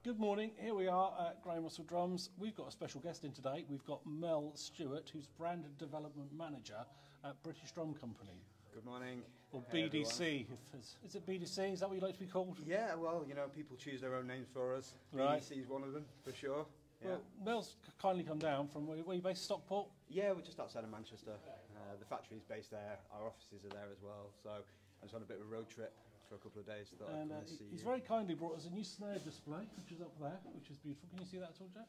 Good morning. Here we are at Graham Russell Drums. We've got a special guest in today. We've got Mel Stewart, who's Brand Development Manager at British Drum Company. Good morning. Or Hey, BDC. Is it BDC? Is that what you like to be called? Yeah, well, you know, people choose their own names for us. Right. BDC is one of them, for sure. Yeah. Well, Mel's kindly come down from where you based, Stockport? Yeah, we're just outside of Manchester. The factory's based there. Our offices are there as well. So I was on a bit of a road trip for a couple of days. Thought I'd And come and see he's you. very kindly brought us a new snare display, which is up there, which is beautiful. Can you see that at all, Jack?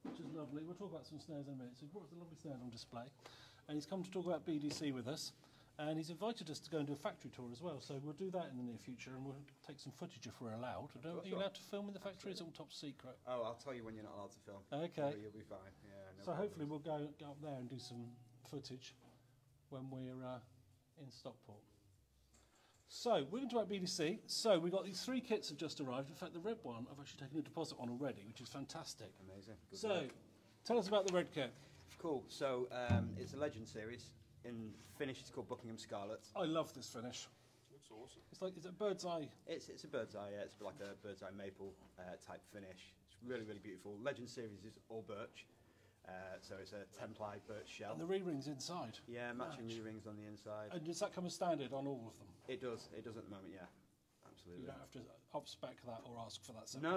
Which is lovely. We'll talk about some snares in a minute. So he's brought us a lovely snare on display. And he's come to talk about BDC with us. And he's invited us to go and do a factory tour as well. So we'll do that in the near future, and we'll take some footage if we're allowed. Are you allowed to film in the factory? It's all top secret. Oh, I'll tell you when you're not allowed to film. Okay. You'll be fine. Yeah. No So hopefully problems. we'll go up there and do some footage when we're in Stockport. So we're going to talk about BDC. So we've got these 3 kits have just arrived. In fact, the red one I've actually taken a deposit on already, which is fantastic. Amazing. Good So work. tell us about the red kit. Cool. So it's a Legend series. In Finnish, it's called Buckingham Scarlet. I love this finish. Looks awesome. It's like, is it bird's eye? It's a bird's eye, yeah. It's like a bird's eye maple type finish. It's really, really beautiful. Legend series is all birch. So it's a 10-ply birch shell. And the re-rings inside. Yeah, matching Match. re-rings on the inside. And does that come as standard on all of them? It does at the moment, yeah. You Absolutely. don't have to up-spec that or ask for that. No,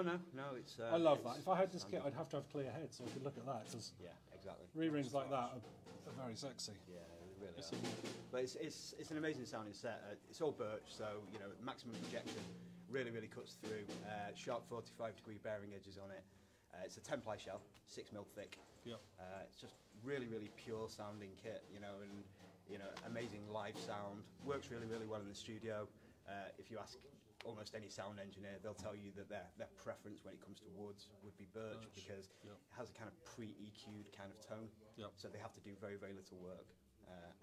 it's... I love it's that. If I had this kit, standard. I'd have to have clear head so I could look at that. Because Yeah, exactly. re-rings like that are very sexy. Yeah, they really It's are. But it's an amazing sounding set. It's all birch, so, you know, maximum projection really, really cuts through. Sharp 45-degree bearing edges on it. It's a 10-ply shell, 6mm thick. Yep. It's just really, really pure sounding kit, you know, and amazing live sound. Works really, really well in the studio. If you ask almost any sound engineer, they'll tell you that their preference when it comes to woods would be birch. Because Yep. it has a kind of pre-EQ'd kind of tone. Yep. So they have to do very, very little work.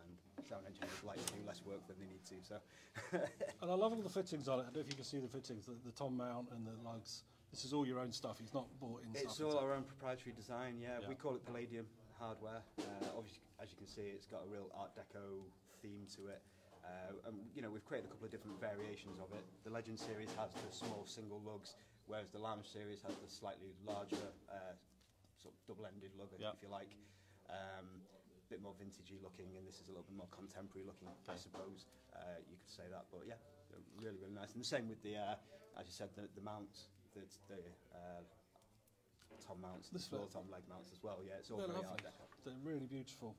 And sound engineers like to do less work than they need to. So And I love all the fittings on it. I don't know if you can see the fittings, the tom mount and the lugs. This is all your own stuff. It's not bought in stuff. it's all our own proprietary design. Yeah, Yeah. we call it Palladium hardware. Obviously, as you can see, it's got a real Art Deco theme to it. And you know, we've created a couple of different variations of it. The Legend series has the small single lugs, whereas the Lounge series has the slightly larger sort of double-ended lug, Yeah. if you like. Bit more vintagey looking, and this is a little bit more contemporary looking, I suppose. You could say that, but yeah, they're really, really nice. And the same with the, as you said, the mounts, the tom mounts, the This floor bit. tom leg mounts as well. Yeah, it's all They're very lovely. Art Deco. They're really beautiful.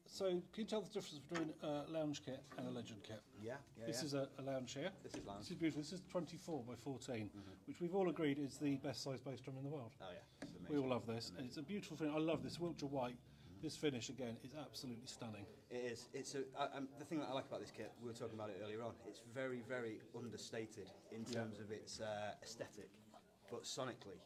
So can you tell the difference between a lounge kit and a legend kit? Yeah, yeah. This yeah. is a lounge here. This is lounge. This is beautiful. This is 24 by 14, which we've all agreed is the best size bass drum in the world. Oh yeah, it's amazing. We all love this. And it's a beautiful finish. I love this Wiltshire white. This finish again is absolutely stunning. It is. It's the thing that I like about this kit. We were talking about it earlier on. It's very, very understated in terms of its aesthetic, but sonically,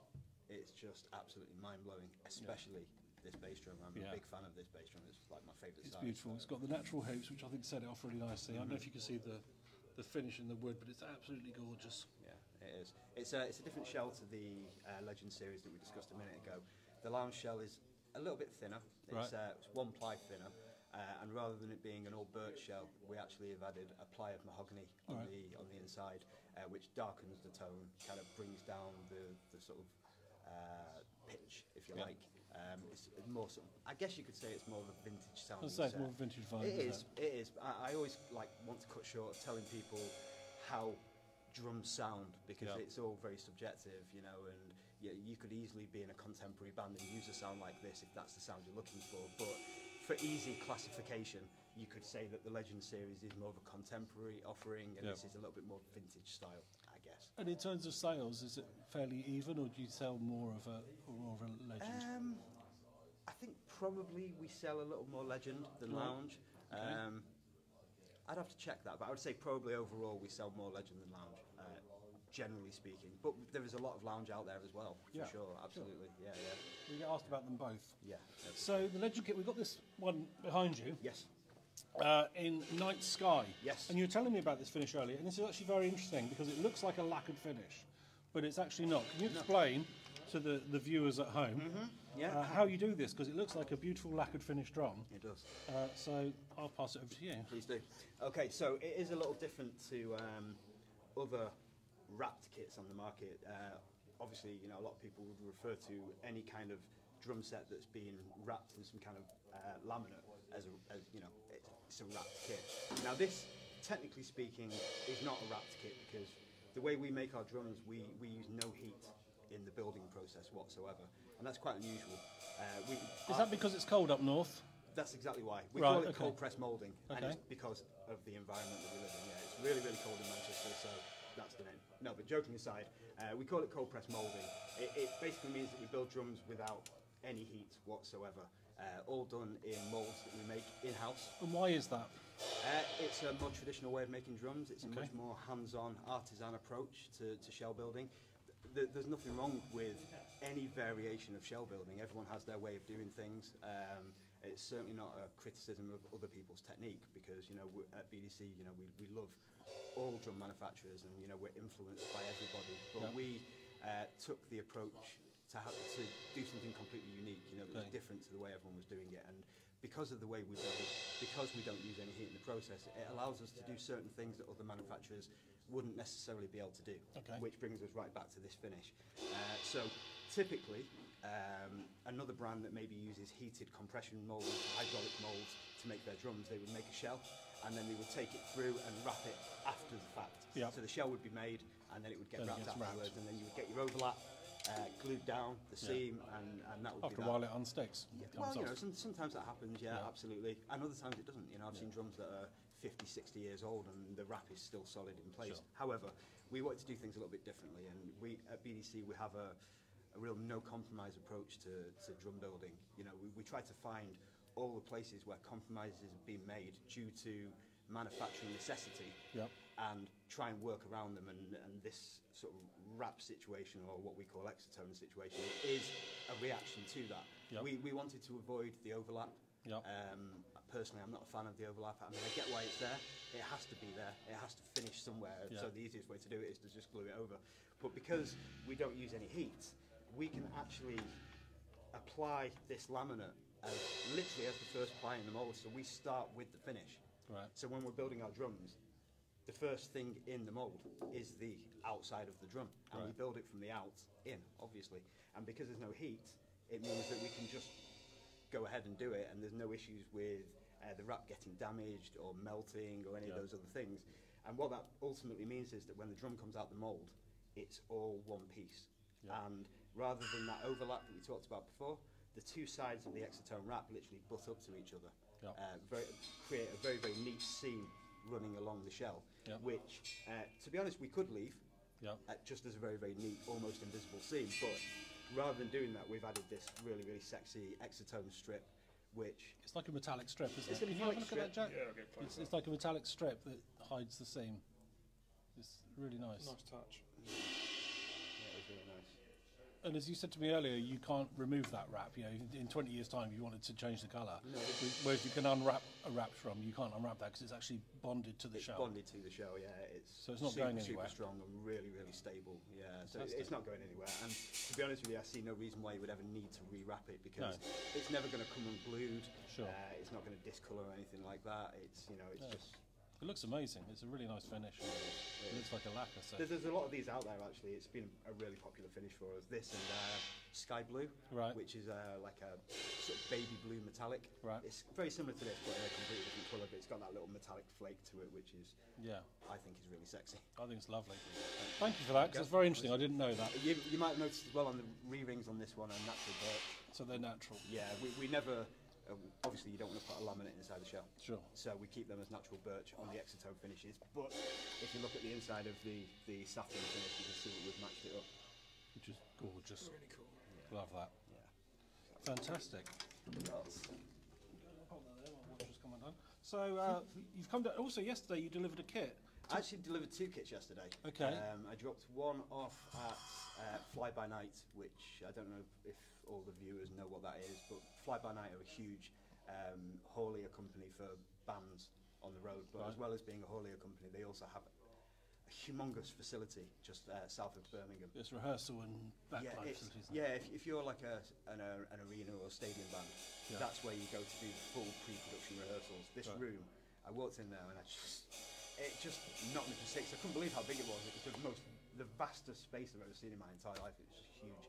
it's just absolutely mind-blowing. Especially this bass drum. I'm Yeah. a big fan of this bass drum. It's like my favourite. It's size, beautiful. so- It's got the natural hoops, which I think set it off really nicely. I don't know if you can see the finish in the wood, but it's absolutely gorgeous. Yeah, it is. It's a different shell to the Legend series that we discussed a minute ago. The Lounge shell is a little bit thinner. It's, Right. it's 1-ply thinner, and rather than it being an old birch shell, we actually have added a ply of mahogany on Right. the inside, which darkens the tone, kind of brings down the sort of pitch, if you Yeah. like. It's more sort of, I guess you could say it's more of a vintage sound. I'd say it's more vintage vibe. It isn't is. It is. I always want to cut short telling people how drums sound because Yeah. it's all very subjective, you know. And you could easily be in a contemporary band and use a sound like this if that's the sound you're looking for. But for easy classification, you could say that the Legend series is more of a contemporary offering, and Yeah. this is a little bit more vintage style, I guess. And in terms of sales, is it fairly even, or do you sell more of a legend? I think probably we sell a little more Legend than Right. Lounge. I'd have to check that, but I would say probably overall we sell more Legend than Lounge, generally speaking. But there is a lot of Lounge out there as well, for Yeah, sure, absolutely. Yeah, yeah. We get asked about them both. Yeah. So the legend kit, we've got this one behind you Yes. in Night Sky. Yes. And you were telling me about this finish earlier, and this is actually very interesting because it looks like a lacquered finish, but it's actually not. Can you explain to the viewers at home Yeah. how you do this? Because it looks like a beautiful lacquered finish drum. It does. So I'll pass it over to you. Please do. Okay, so it is a little different to other wrapped kits on the market. Obviously, you know, a lot of people would refer to any kind of drum set that's been wrapped in some kind of laminate as you know, it's a wrapped kit. Now this, technically speaking, is not a wrapped kit because the way we make our drums, we use no heat in the building process whatsoever, and that's quite unusual. Is that because it's cold up north? That's exactly why. We Right, call it okay. cold press moulding, and Okay. it's because of the environment that we live in. Yeah, it's really, really cold in Manchester, so that's the name. No, but joking aside, we call it cold press moulding. It basically means that we build drums without any heat whatsoever, all done in moulds that we make in-house. And why is that? It's a more traditional way of making drums. It's a Okay. much more hands-on artisan approach to shell building. There's nothing wrong with any variation of shell building. Everyone has their way of doing things. It's certainly not a criticism of other people's technique because, you know, at BDC, you know, we love all drum manufacturers and, you know, we're influenced by everybody. But Yep. we took the approach to do something completely unique, you know, that was Okay. different to the way everyone was doing it. And because of the way we build, because we don't use any heat in the process, it allows us to do certain things that other manufacturers wouldn't necessarily be able to do, Okay. which brings us right back to this finish. So typically, another brand that maybe uses heated compression molds, hydraulic molds to make their drums, they would make a shell and then they would take it through and wrap it after the fact. Yep. So the shell would be made and then it would get Then it wrapped gets wrapped. afterwards, and then you would get your overlap glued down the seam, and that would After be a that. while it unsticks. Yeah, It well, comes you know, off. sometimes that happens, yeah, Yeah. absolutely. And other times it doesn't. You know, I've seen drums that are 50, 60 years old and the wrap is still solid in place. Sure. However, we wanted to do things a little bit differently, and we at BDC we have a real no compromise approach to drum building. You know, we try to find all the places where compromises have been made due to manufacturing necessity, Yep. and try and work around them. And this sort of wrap situation, or what we call exotone situation, is a reaction to that. Yep. We wanted to avoid the overlap. Yep. Personally, I'm not a fan of the overlap. I mean, I get why it's there. It has to be there. It has to finish somewhere. Yeah. So the easiest way to do it is to just glue it over. But because we don't use any heat, we can actually apply this laminate literally as the first ply in the mould. So we start with the finish. Right. So when we're building our drums, the first thing in the mould is the outside of the drum, and we Right. build it from the out in, obviously. And because there's no heat, it means that we can just go ahead and do it, and there's no issues with the wrap getting damaged or melting or any Yeah. of those other things. And what that ultimately means is that when the drum comes out the mould, it's all one piece. Yeah. And rather than that overlap that we talked about before, the two sides of the exotone wrap literally butt up to each other, Yeah. create a very, very neat seam running along the shell, Yeah. which, to be honest, we could leave Yeah. just as a very, very neat, almost invisible seam. But rather than doing that, we've added this really, really sexy exotone strip, which It's like a metallic strip, isn't It's it? a Can you have a metallic look at that, Jack? Yeah, I'll get close It's like a metallic strip that hides the seam. It's really nice. Nice touch. yeah, is really nice. And as you said to me earlier, you can't remove that wrap. You know, in 20 years' time, you wanted to change the colour. No, Whereas you can unwrap a wrap drum, you can't unwrap that because it's actually bonded to the It's shell. bonded to the shell, yeah. So it's not super, going anywhere. super strong and really, really stable. Yeah, so Fantastic. it's not going anywhere. And to be honest with you, I see no reason why you would ever need to rewrap it because No. it's never going to come unglued. Sure. It's not going to discolour or anything like that. It's, you know, it's No. just. It looks amazing. It's a really nice finish. It looks like a lacquer. So. There's a lot of these out there actually. It's been a really popular finish for us. This and Sky Blue, Right. which is like a sort of baby blue metallic. Right. It's very similar to this, but in a completely different colour. But it's got that little metallic flake to it, which is, Yeah, I think, is really sexy. I think it's lovely. Thank you for that, because it's very interesting. I didn't know that. You might have noticed as well on the re-rings on this one are natural birch. So they're natural. Yeah, we never. Obviously, you don't want to put a laminate inside the shell. Sure. So we keep them as natural birch on the exotone finishes. But if you look at the inside of the saffron finish, you can see that we've matched it up. Which is gorgeous. Really cool. Love that. Yeah. Fantastic. So you've come down. Also, yesterday you delivered a kit. I actually delivered 2 kits yesterday. Okay. I dropped one off at Fly By Night, which I don't know if all the viewers know what that is, but Fly By Night are a huge haulier company for bands on the road. But Right. as well as being a haulier company, they also have a humongous facility just south of Birmingham. It's rehearsal and Yeah, backline it's, facilities. yeah. If you're like an arena or stadium band, Yeah. that's where you go to do the full pre-production rehearsals. This Right. room, I walked in there and it just knocked me for 6. I couldn't believe how big it was. It was the most the vastest space I've ever seen in my entire life. It was huge.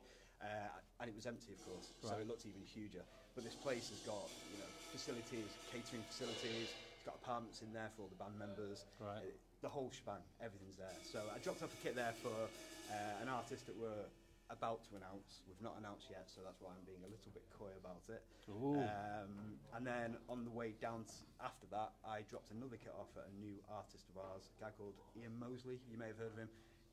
And it was empty, of course, so Right. it looked even huger. But this place has got, you know, facilities, catering facilities. It's got apartments in there for all the band members. Right. The whole shebang, everything's there. So I dropped off a kit there for an artist that we're about to announce. We've not announced yet, so that's why I'm being a little bit coy about it. Ooh. And then on the way down after that, I dropped another kit off at a new artist of ours, a guy called Ian Mosley. You may have heard of him.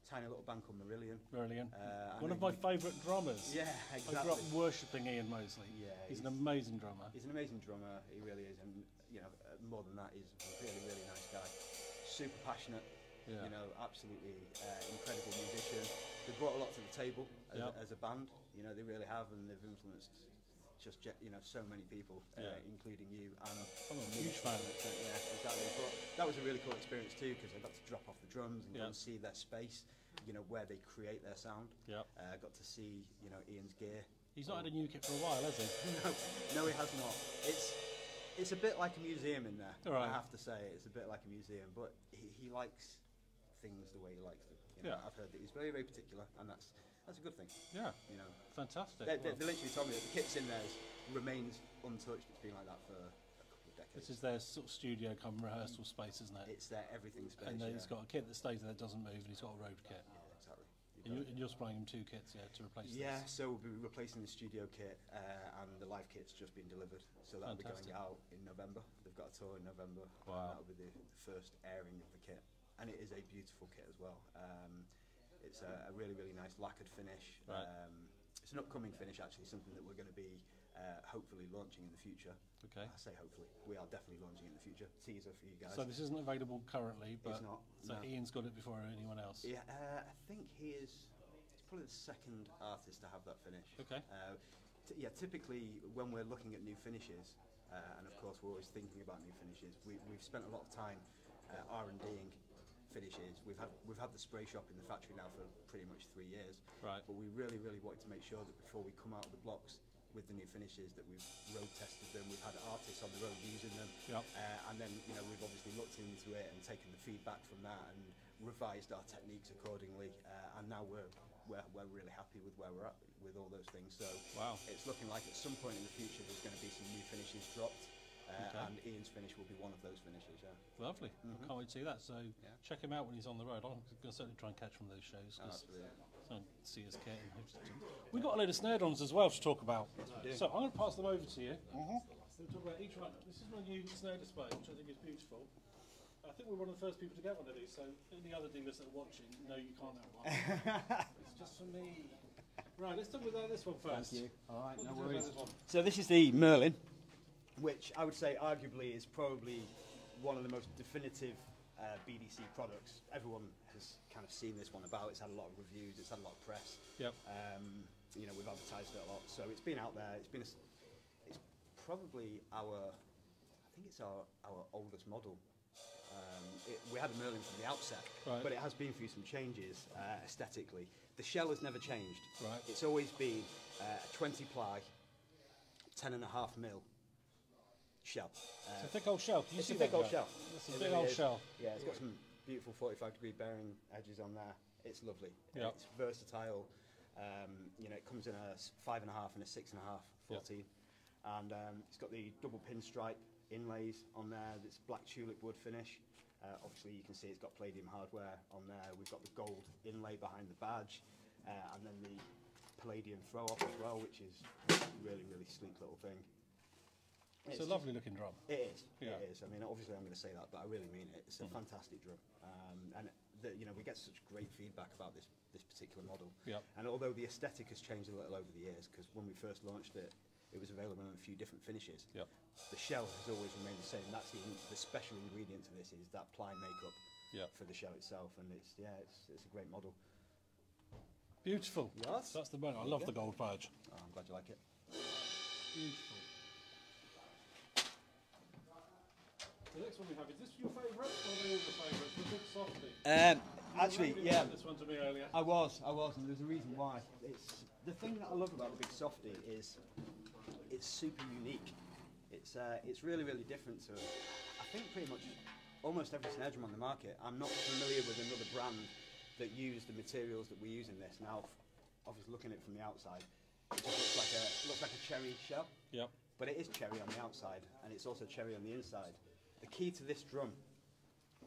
Tiny little band called Marillion. Brilliant. I One know of my you- favourite drummers. Yeah, I exactly. grew up worshipping Ian Mosley. Yeah, he's an amazing drummer. He's an amazing drummer, he really is, and you know, more than that, he's a really, really nice guy. Super passionate, Yeah. you know, absolutely incredible musician. They brought a lot to the table Yep. as a band, you know, they really have, and they've influenced just, you know, so many people, Yeah. including you. And I'm a me huge to fan. an extent, yeah, exactly. But that was a really cool experience too, because I got to drop off the drums and Yeah. go and see their space, you know, where they create their sound. Yep. I got to see, you know, Ian's gear. He's not had a new kit for a while, has he? No, he has not. It's a bit like a museum in there. Right. I have to say, it's a bit like a museum, but he likes things the way he likes them. You know, Yeah. I've heard that he's very, very particular, and that's a good thing. Yeah. You know, Fantastic. they Well, literally told me that the kit's in there remains untouched. It's been like that for a couple of decades. this is their sort of studio come rehearsal space, isn't it? It's their everything space. And then yeah. he's got a kit that stays there that doesn't move, and he's got a road kit. Yeah, exactly. And you're supplying him 2 kits, yeah, to replace Yeah, this. so we'll be replacing the studio kit, and the live kit's just been delivered. So that'll be Fantastic. going out in November. They've got a tour in November. Wow. That'll be the first airing of the kit. And it is a beautiful kit as well. It's a really, really nice lacquered finish. Right. It's an upcoming finish, actually, something that we're going to be hopefully launching in the future. Okay. I say hopefully. We are definitely launching in the future. Teaser for you guys. So this isn't available currently, but It's not. so no. Ian's got it before anyone else. Yeah, I think he's probably the second artist to have that finish. Okay. Yeah, typically when we're looking at new finishes, and of course we're always thinking about new finishes, we've spent a lot of time R&Ding finishes. We've had the spray shop in the factory now for pretty much 3 years. Right. But we really, really wanted to make sure that before we come out of the blocks with the new finishes that we've road tested them, we've had artists on the road using them, Yep. and then you know we've obviously looked into it and taken the feedback from that and revised our techniques accordingly, and now we're really happy with where we're at with all those things. So Wow. it's looking like at some point in the future there's going to be some new finishes dropped, Okay. and Ian's finish will be one of those finishes. Yeah. Lovely. I can't wait to see that. So check him out when he's on the road. I'm going to certainly try and catch one of those shows. 'Cause Absolutely. so I can see his kit. And we've got a load of snare drums as well to talk about. do. So I'm going to pass them over to you. We'll talk about each one. This is my new snare display, which I think is beautiful. I think we're one of the first people to get one of these, so any other dealers that are watching, no, you can't have one. It's just for me. Right, let's talk about this one first. All right, What no do you think about worries. this one? So this is the Merlin, which I would say arguably is probably one of the most definitive BDC products. Everyone has kind of seen this one about. It's had a lot of reviews. It's had a lot of press. Yep. You know, we've advertised it a lot, so it's been out there. It's probably I think it's our oldest model. We had a Merlin from the outset, Right. but it has been through some changes aesthetically. The shell has never changed. Right. It's always been a 20 ply, 10.5 mil shell. It's a thick old shell. Can you It's see a thick that, old Jack? shell. It's a It big really old is. shell. Yeah, it's got some beautiful 45-degree bearing edges on there. It's lovely. Yep. It's versatile. You know, it comes in a 5.5 and a 6.5, 14. And it's got the double pinstripe inlays on there. It's black tulip wood finish. Obviously, you can see it's got palladium hardware on there. We've got the gold inlay behind the badge, and then the palladium throw-off as well, which is really, really sleek little thing. It's a lovely looking drum. It is. Yeah. It is. I mean, obviously, I'm going to say that, but I really mean it. It's a fantastic drum, and you know, we get such great feedback about this particular model. Yep. And although the aesthetic has changed a little over the years, because when we first launched it, it was available in a few different finishes. Yep. The shell has always remained the same. That's the special ingredient to this is that ply makeup Yep. for the shell itself, and it's a great model. Beautiful. Yes. That's the one. I love the gold badge. Oh, I'm glad you like it. Beautiful. The next one we have, is this your favourite or are they all your favourites? The Big Softy. Actually, You yeah. mentioned this one to me earlier. I was, and there's a reason why. It's the thing that I love about the Big Softy is it's super unique. It's really, really different to, I think, pretty much almost every snare drum on the market. I'm not familiar with another brand that use the materials that we use in this. Now, obviously looking at it from the outside, it just looks like a cherry shell. Yep. But it is cherry on the outside, and it's also cherry on the inside. The key to this drum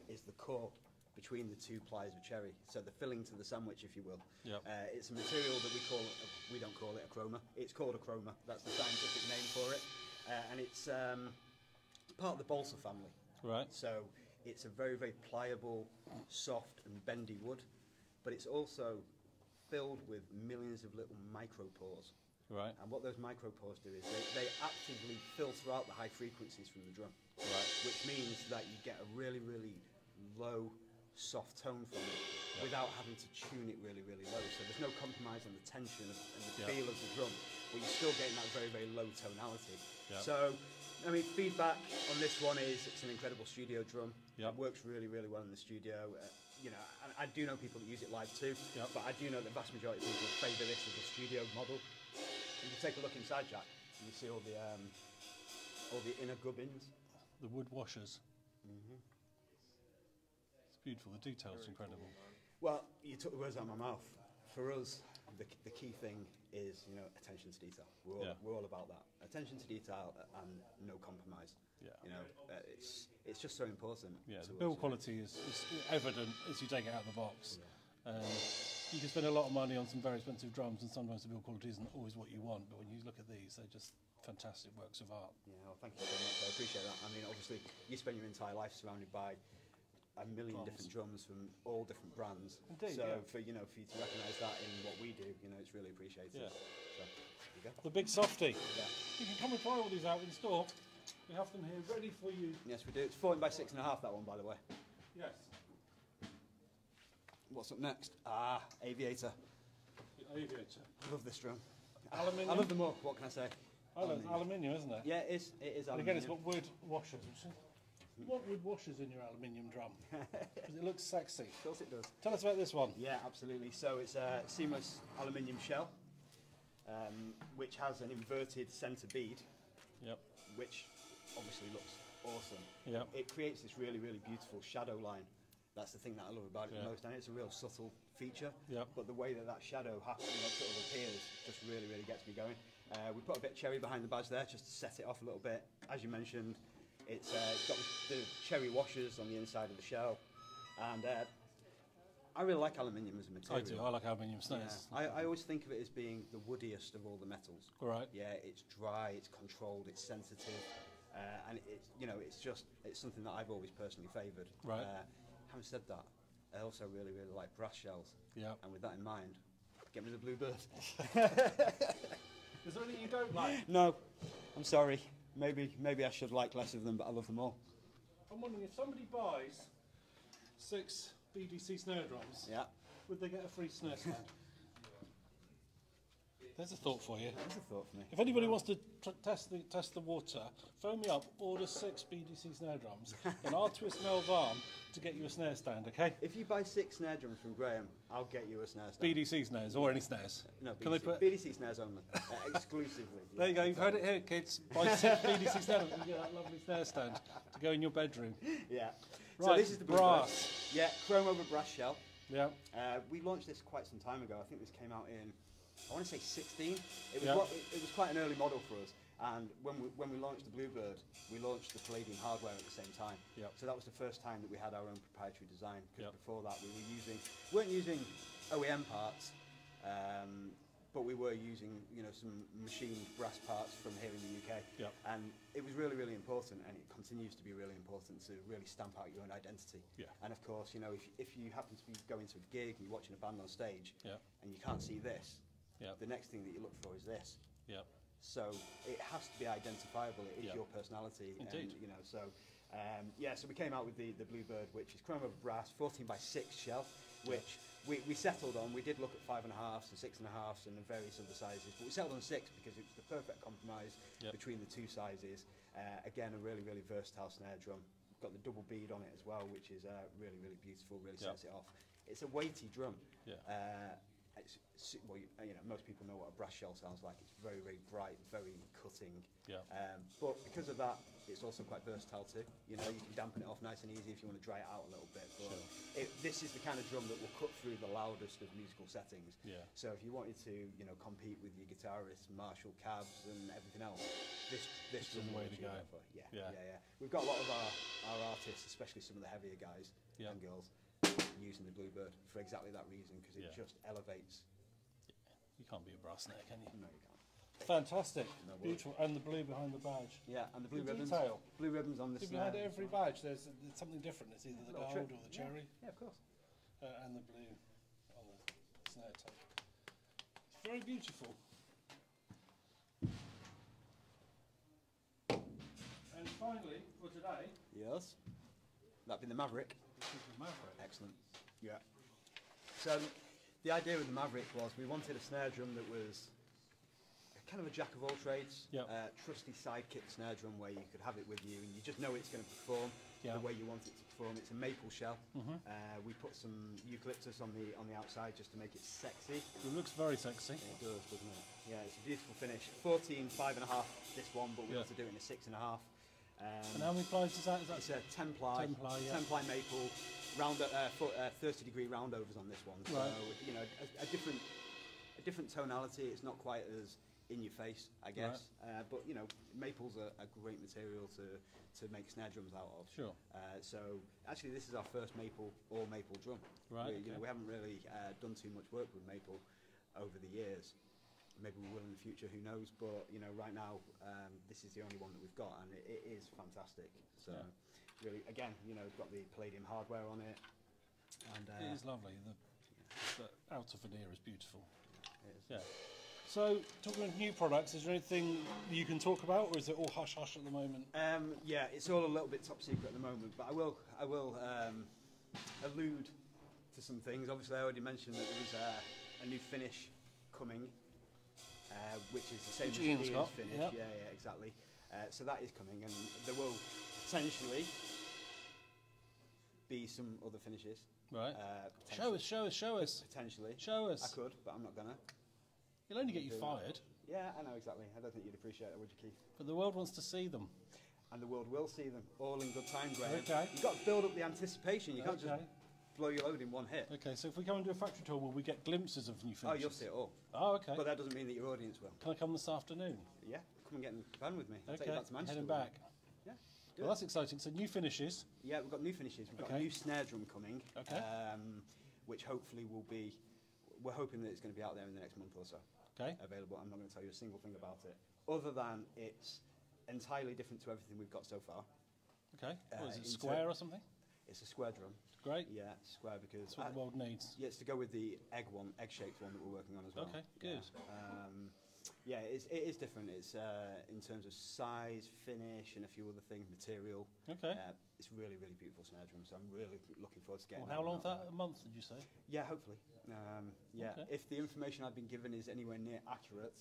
is the core between the two plies of cherry, so the filling to the sandwich, if you will. Yep. It's a material that we don't call it a chroma. It's called a chroma. That's the scientific name for it, and it's part of the balsa family. Right. So it's a very, very pliable, soft and bendy wood, but it's also filled with millions of little micropores. Right. And what those micropores do is they actively filter out the high frequencies from the drum. Right. Which means that you get a really, really low, soft tone from it without having to tune it really, really low. So there's no compromise on the tension and the feel of the drum, but you're still getting that very, very low tonality. Yep. So, I mean, feedback on this one is it's an incredible studio drum. Yep. It works really, really well in the studio. You know, I do know people that use it live too, but I do know the vast majority of people favour this as a studio model. If you take a look inside, Jack, and you see all the inner gubbins. The wood washers. Mm-hmm. It's beautiful. The detail's incredible. Well, you took the words out of my mouth. For us, the key thing is, you know, attention to detail. We're all about that. Attention to detail and no compromise. Yeah. You know, it's just so important. Yeah, to the build us. quality is evident as you take it out of the box. Yeah. You can spend a lot of money on some very expensive drums, and sometimes the build quality isn't always what you want. But when you look at these, they're just fantastic works of art. Yeah, well, thank you so much. I appreciate that. I mean, obviously, you spend your entire life surrounded by a million different drums from all different brands. Indeed, so yeah. for you to recognise that in what we do, you know, it's really appreciated. Yeah. So there you go. The Big Softy. Yeah. You can come and try all these out in store. We have them here ready for you. Yes, we do. It's 14 by 6.5. That one, by the way. Yes. What's up next? Aviator. The Aviator. I love this drum. Aluminium. I love them all. What can I say? I love aluminium, isn't it? Yeah, it is. It is And aluminium. again, it's got wood washers. You want wood washers in your aluminium drum because it looks sexy. Of course it does. Tell us about this one. Yeah, absolutely. So it's a seamless aluminium shell, which has an inverted centre bead, Yep. which obviously looks awesome. Yep. It creates this really, really beautiful shadow line. That's the thing that I love about it Yeah. the most, and it's a real subtle feature. Yep. But the way that shadow happens, sort of appears, just really, really gets me going. We put a bit of cherry behind the badge there, just to set it off a little bit. As you mentioned, it's got the cherry washers on the inside of the shell, and I really like aluminium as a material. I do. I like aluminium snares. Yeah. I always think of it as being the woodiest of all the metals. Right. Yeah, it's dry, it's controlled, it's sensitive, and it's something that I've always personally favoured. Right. Having said that, I also really, really like brass shells. Yeah. And with that in mind, get rid of the Bluebird. Is there anything you don't like? No, I'm sorry. Maybe I should like less of them, but I love them all. I'm wondering if somebody buys 6 BDC snare drums, Yeah. would they get a free snare stand? There's a thought for you. That's a thought for me. If anybody wants to test the water, phone me up, order 6 BDC snare drums, and I'll twist Mel's arm to get you a snare stand, okay? If you buy 6 snare drums from Graham, I'll get you a snare stand. BDC snares, or any snares. No, BDC, Can they put... BDC snares only, exclusively. There you go, you've heard it here, kids. Buy 6 BDC snare drums and get that lovely snare stand to go in your bedroom. Yeah. Right, so this is the Bluebird. brass. Yeah, chrome over brass shell. Yeah. We launched this quite some time ago. I think this came out in, I want to say 16. It was, Yeah. it was quite an early model for us. And when we launched the Bluebird, we launched the Palladium hardware at the same time. Yep. So that was the first time that we had our own proprietary design. Because Yep. before that, we weren't using OEM parts, but we were using some machined brass parts from here in the UK. Yep. And it was really, really important, and it continues to be really important to really stamp out your own identity. Yeah. And of course, if you happen to be going to a gig and you're watching a band on stage, Yeah. and you can't see this, Yeah. the next thing that you look for is this. Yeah. So it has to be identifiable. It is Yeah. your personality. Indeed. And, so we came out with the Bluebird, which is chrome over brass, 14 by 6 shell, which we settled on. We did look at 5.5s and 6.5s and various other sizes, but we settled on 6 because it was the perfect compromise Yep. between the two sizes. Again, a really, really versatile snare drum. We've got the double bead on it as well, which is really, really beautiful, really Yep. sets it off. It's a weighty drum. Yeah. well, you know, most people know what a brass shell sounds like. It's very, very bright, very cutting. Yeah. But because of that, it's also quite versatile too. You know, you can dampen it off nice and easy if you want to dry it out a little bit. But this is the kind of drum that will cut through the loudest of musical settings. Yeah. So if you wanted to, you know, compete with your guitarists, Marshall cabs, and everything else, this drum the way to will go. for. Yeah, Yeah. yeah, yeah. We've got a lot of our artists, especially some of the heavier guys and girls, using the Bluebird for exactly that reason, because it just elevates. You can't be a brass neck, can you? No, you can't. Fantastic, No worries. beautiful, and the blue behind the badge. Yeah, and the blue The ribbons. detail. Blue ribbons on the See, snare. behind every badge, there's something different. It's either the Little gold trick. or the cherry, Yeah, of course. and the blue on the snare tape. It's very beautiful. And finally, for today, Yes. That'd be the Maverick. this is the Maverick. Excellent. Yeah. So the idea with the Maverick was we wanted a snare drum that was kind of a jack of all trades, Yep. trusty sidekick snare drum where you could have it with you and you just know it's going to perform Yeah. the way you want it to perform. It's a maple shell. We put some eucalyptus on the outside just to make it sexy. It looks very sexy. It does, doesn't it? Yeah, it's a beautiful finish. 14, 5.5 this one, but we Yeah. also do it in a 6.5. And how many plies is that? Is that It's a 10 ply, 10 ply, yeah. 10 ply maple, 30-degree roundovers on this one. Right. So you know, a different tonality. It's not quite as in your face, I guess. But you know, maple's a great material to make snare drums out of. Sure. So actually, this is our first all maple drum. Right, You know, okay. we haven't really done too much work with maple over the years. Maybe we will in the future, who knows? But you know, right now, this is the only one that we've got, and it is fantastic. So, really, again, you know, it's got the palladium hardware on it, and It is lovely. The outer veneer is beautiful. it is. Yeah. So, talking of new products, is there anything you can talk about, or is it all hush hush at the moment? Yeah, it's all a little bit top secret at the moment, but I will allude to some things. Obviously, I already mentioned that there was a new finish coming, which is the same Which as Ian's Ian's got, finish. yeah. Yeah, exactly. So that is coming, and there will potentially be some other finishes. Right. Potentially. Show us. Potentially. Show I us. could, but I'm not gonna. It'll only get you fired, Yeah, I know exactly. I don't think you'd appreciate that, would you, Keith? but the world wants to see them. And the world will see them all in good time, Graham. Okay. You've got to build up the anticipation. You can't just Okay. blow your load in one hit. Okay, so if we come and do a factory tour, will we get glimpses of new Oh, finishes? you'll see it all. Oh, okay. But that doesn't mean that your audience will. Can I come this afternoon? Yeah, come and get in the van with me. I'll take Okay, you back to Manchester. heading with me. back. Yeah, do Well, it. that's exciting. So new finishes. Yeah, we've got new finishes. We've got a Okay. new snare drum coming, Okay. which hopefully will be. We're hoping that it's going to be out there in the next month or so. Okay. Available. I'm not going to tell you a single thing about it, other than it's entirely different to everything we've got so far. Okay. What is it? in Square ter- or something? It's a square drum. Great. Yeah, square because That's what the world needs. yeah, it's to go with the egg-shaped one that we're working on as well. Okay, good. Yeah, it is different. It's in terms of size, finish, and a few other things, material. Okay. It's really, really beautiful snare drum. So I'm really looking forward to getting. Well, how long one for out that? there. A month, did you say? Yeah, hopefully. Yeah, Okay. if the information I've been given is anywhere near accurate,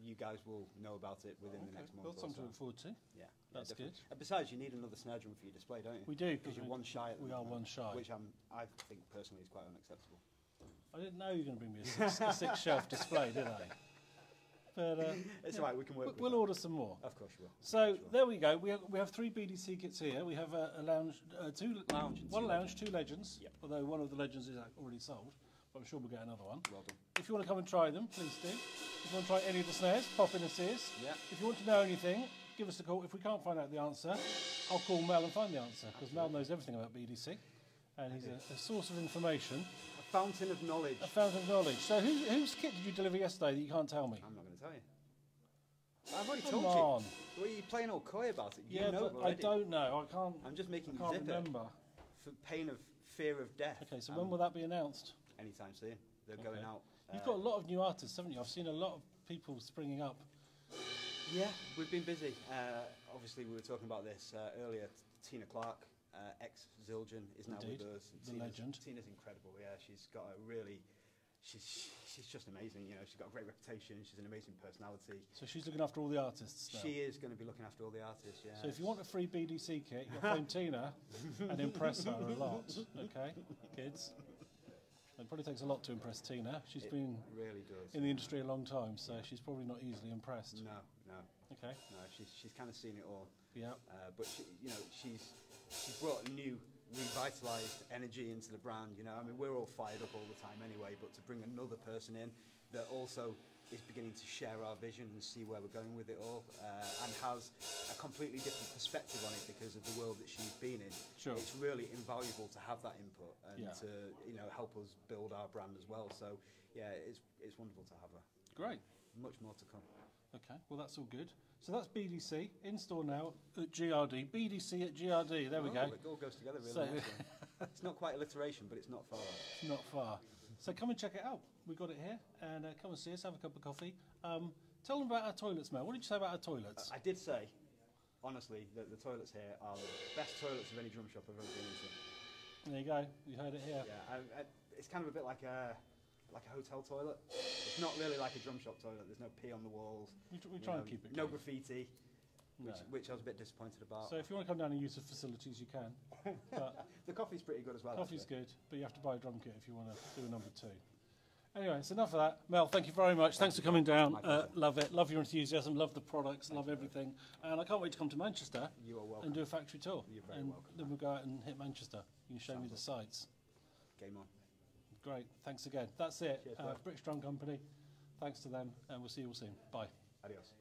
you guys will know about it within the next month. Well, or something so. to look forward to. Yeah, That's definitely. good. And besides, you need another snare drum for your display, don't you? We do, because you're one shy. At the we are moment, one shy. which I think personally is quite unacceptable. I didn't know you were going to bring me a six-shelf display, did I? But It's all right. We can work. with we'll that. order some more. Of course you will. So there we go. We have three BDC kits here. We have a lounge, one lounge, two legends. Yep. Although one of the legends is already sold, but I'm sure we'll get another one. Well done. If you want to come and try them, please do. If you want to try any of the snares, pop in and see us. Yeah. If you want to know anything, give us a call. If we can't find out the answer, I'll call Mel and find the answer, because Mel knows everything about BDC, and he's a source of information, A fountain of knowledge. a fountain of knowledge. So whose kit did you deliver yesterday that you can't tell me? I'm not going to tell you. I've already Come told on. you. Well, you're playing all coy about it. You Yeah, know but I already. don't know. I can't. I'm just making I you can't zip it remember. for pain of fear of death. Okay, so when will that be announced? Anytime soon. They're Okay. going out. You've got a lot of new artists, haven't you? I've seen a lot of people springing up. Yeah, we've been busy. Obviously, we were talking about this earlier. Tina Clark, ex-Zildjian, is now Indeed, with us. the legend. Tina's incredible. Yeah, she's got a really. She's just amazing. You know, she's got a great reputation. She's an amazing personality. So she's looking after all the artists now. She is going to be looking after all the artists. Yeah. So if you want a free BDC kit, you'll phone Tina and impress her a lot. Okay, kids? It probably takes a lot to impress Tina. She's It been really does. in the industry a long time, so she's probably not easily impressed. No, no, Okay. no. She's kind of seen it all. Yeah. But she, you know, she's brought a new, revitalised energy into the brand. You know, I mean, we're all fired up all the time anyway. But to bring another person in that also is beginning to share our vision and see where we're going with it all, and has a completely different perspective on it because of the world that she's been in. Sure. It's really invaluable to have that input and Yeah. to, you know, help us build our brand as well. So yeah, it's wonderful to have her. Great. Much more to come. Okay. Well, that's all good. So that's BDC in store now at GRD. BDC at GRD. There we go. It all goes together really So- nicely. It's not quite alliteration, but it's not far off. Not far. So come and check it out. We've got it here, and come and see us. Have a cup of coffee. Tell them about our toilets, Mel. What did you say about our toilets? I did say, honestly, that the toilets here are the best toilets of any drum shop I've ever been into. There you go. You heard it here. Yeah, it's kind of a bit like a hotel toilet. It's not really like a drum shop toilet. There's no pee on the walls. We you try know, and keep it no clean. graffiti, No. which I was a bit disappointed about. So if you want to come down and use the facilities, you can. But The coffee's pretty good as well. coffee's actually. good, but you have to buy a drum kit if you want to do a number 2. Anyway, it's enough of that. Mel, thank you very much. Thanks for coming down. My pleasure. Love it. Love your enthusiasm. Love the products. Love everything. And I can't wait to come to Manchester You are welcome. and do a factory tour. You're very and welcome. then we'll go out and hit Manchester. You can show me the sights. Game on. Great. Thanks again. That's it. Cheers, bud. British Drum Company. Thanks to them, and we'll see you all soon. Bye. Adios.